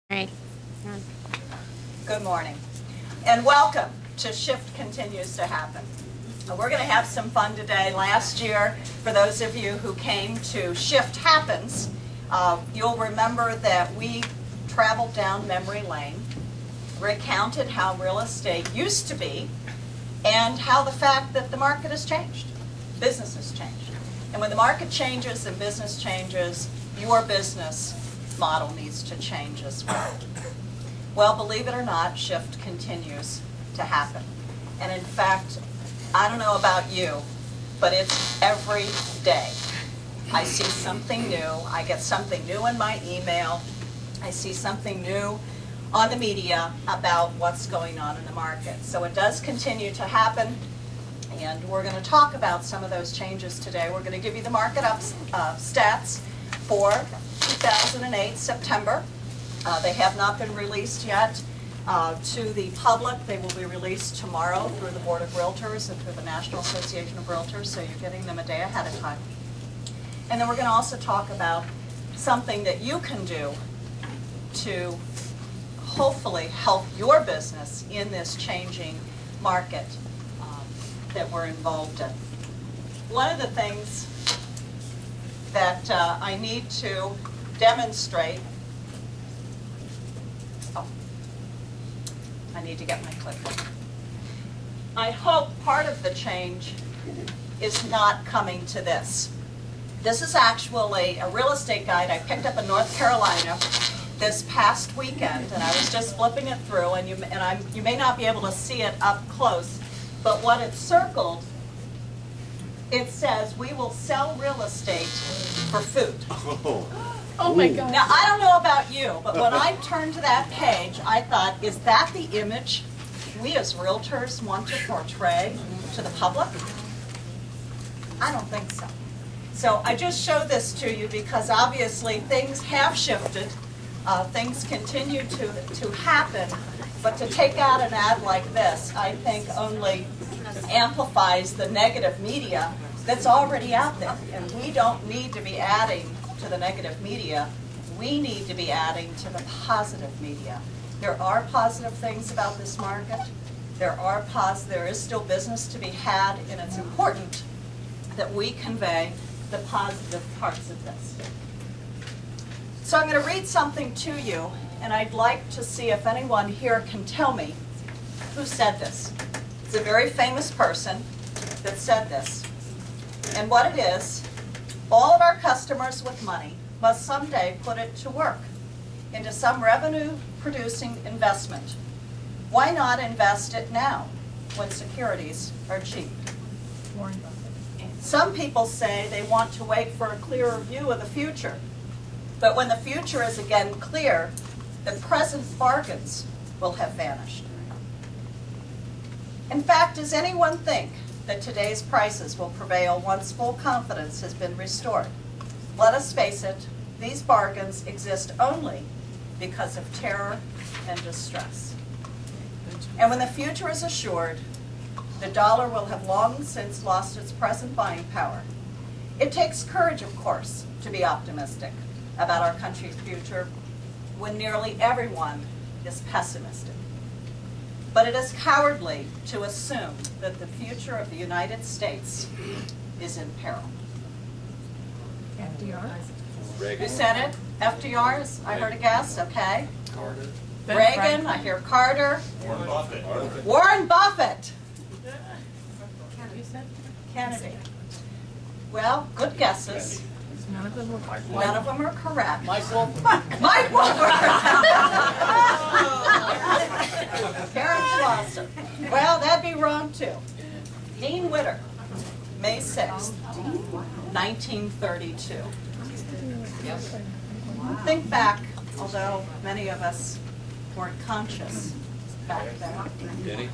Right. Good morning, and welcome to Shift Continues to Happen. We're going to have some fun today. Last year, for those of you who came to Shift Happens, you'll remember that we traveled down memory lane, recounted how real estate used to be, and how the fact that the market has changed. Business has changed. And when the market changes and business changes, your business model needs to change as well. Well, believe it or not, shift continues to happen. And in fact, I don't know about you, but it's every day. I see something new. I get something new in my email. I see something new on the media about what's going on in the market. So it does continue to happen, and we're going to talk about some of those changes today. We're going to give you the market stats for 2008 September. They have not been released yet to the public. They will be released tomorrow through the Board of Realtors and through the National Association of Realtors, so you're getting them a day ahead of time. And then we're going to also talk about something that you can do to hopefully help your business in this changing market that we're involved in. One of the things that I need to demonstrate. I need to get my clipboard. I hope part of the change is not coming to this. This is actually a real estate guide I picked up in North Carolina this past weekend, and I was just flipping it through, and you may not be able to see it up close, but what it circled, it says, "We will sell real estate for food." Oh my God. Now, I don't know about you, but when I turned to that page, I thought, is that the image we as realtors want to portray to the public? I don't think so. So I just show this to you because obviously things have shifted. Things continue to happen. But to take out an ad like this, I think only amplifies the negative media that's already out there. And we don't need to be adding to the negative media. We need to be adding to the positive media. There are positive things about this market. There is still business to be had, and it's important that we convey the positive parts of this. So I'm going to read something to you, and I'd like to see if anyone here can tell me who said this. It's a very famous person that said this. And what it is, all of our customers with money must someday put it to work into some revenue-producing investment. Why not invest it now when securities are cheap? Some people say they want to wait for a clearer view of the future. But when the future is again clear, the present bargains will have vanished. In fact, does anyone think that today's prices will prevail once full confidence has been restored? Let us face it, these bargains exist only because of terror and distress. And when the future is assured, the dollar will have long since lost its present buying power. It takes courage, of course, to be optimistic about our country's future when nearly everyone is pessimistic. But it is cowardly to assume that the future of the United States is in peril. FDR? Who said it? FDR? I heard a guess. Okay. Carter. Reagan. I hear Carter. Warren Buffett. Warren Buffett. Kennedy. Well, good guesses. None of them were None of them are correct. Mike Wolford. Mike Wolford. Karen Schlosser. Well, that'd be wrong too. Dean Witter, May 6th, 1932. Yep. Think back, although many of us weren't conscious back then. Did he?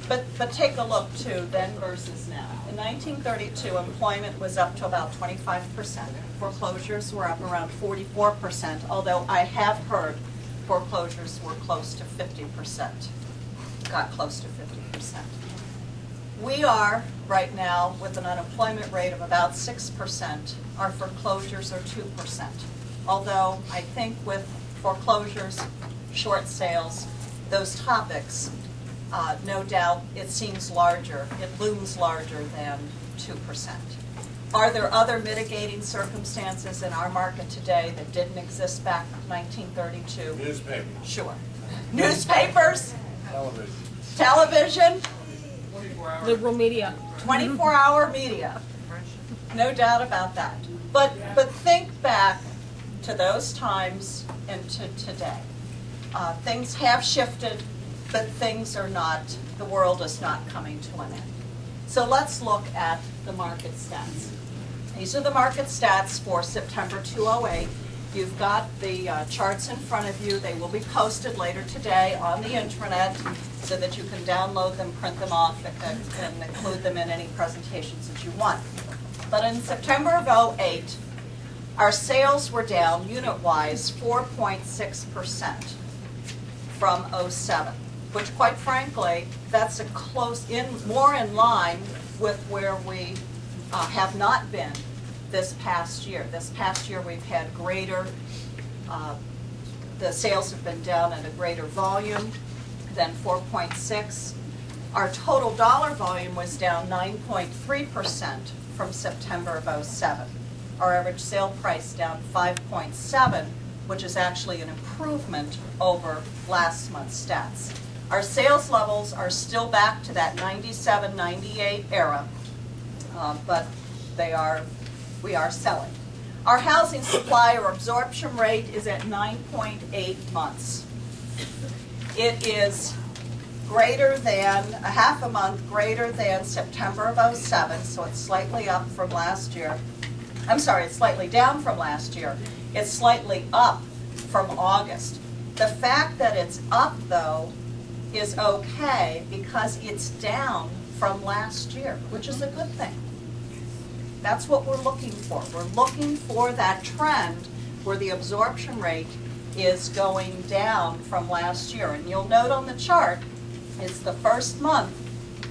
But take a look too, then versus now. In 1932, employment was up to about 25%. Foreclosures were up around 44%, although I have heard foreclosures were close to 50%, got close to 50%. We are, right now, with an unemployment rate of about 6%. Our foreclosures are 2%. although I think with foreclosures, short sales, those topics, no doubt it seems larger, it looms larger than 2%. Are there other mitigating circumstances in our market today that didn't exist back in 1932? Newspapers. Sure. Newspapers, Television. television, 24 hours. Liberal media. 24-hour media. No doubt about that. But think back to those times and to today. Things have shifted, but things are not, the world is not coming to an end. So let's look at the market stats. These are the market stats for September 2008. You've got the charts in front of you. They will be posted later today on the intranet so that you can download them, print them off, and include them in any presentations that you want. But in September of 2008, our sales were down unit-wise 4.6% from 2007, which quite frankly, that's a more in line with where we have not been this past year. This past year we've had greater, the sales have been down at a greater volume than 4.6. Our total dollar volume was down 9.3% from September of 2007. Our average sale price down 5.7, which is actually an improvement over last month's stats. Our sales levels are still back to that 97, 98 era, but we are selling. Our housing supply or absorption rate is at 9.8 months. It is greater than, a half a month greater than September of 2007, so it's slightly up from last year. I'm sorry, it's slightly down from last year. It's slightly up from August. The fact that it's up, though, is okay because it's down from last year, which is a good thing. That's what we're looking for. We're looking for that trend where the absorption rate is going down from last year. And you'll note on the chart, it's the first month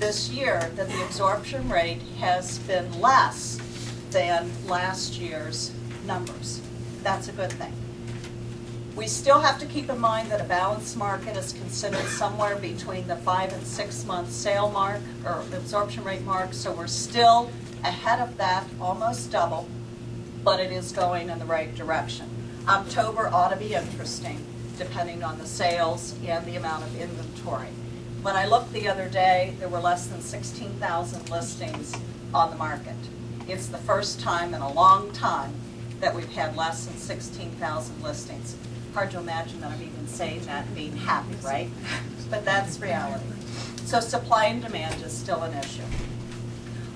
this year that the absorption rate has been less than last year's numbers. That's a good thing. We still have to keep in mind that a balanced market is considered somewhere between the 5 and 6 month sale mark or absorption rate mark, so we're still ahead of that, almost double, but it is going in the right direction. October ought to be interesting, depending on the sales and the amount of inventory. When I looked the other day, there were less than 16,000 listings on the market. It's the first time in a long time that we've had less than 16,000 listings. Hard to imagine that I'm even saying that and being happy, right? But that's reality. So supply and demand is still an issue.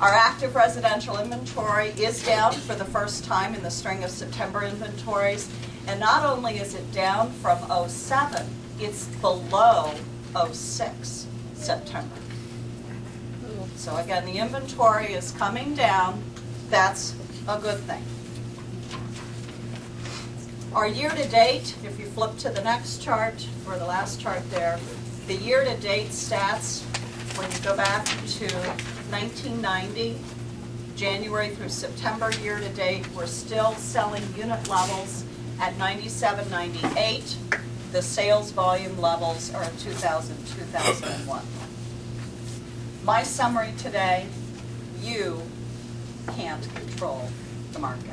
Our active residential inventory is down for the first time in the string of September inventories. And not only is it down from 2007, it's below 2006 September. So again, the inventory is coming down. That's a good thing. Our year-to-date, if you flip to the next chart, or the last chart there, the year-to-date stats, when you go back to 1990, January through September year-to-date, we're still selling unit levels at 97, 98. The sales volume levels are at 2000, 2001. My summary today, you can't control the market.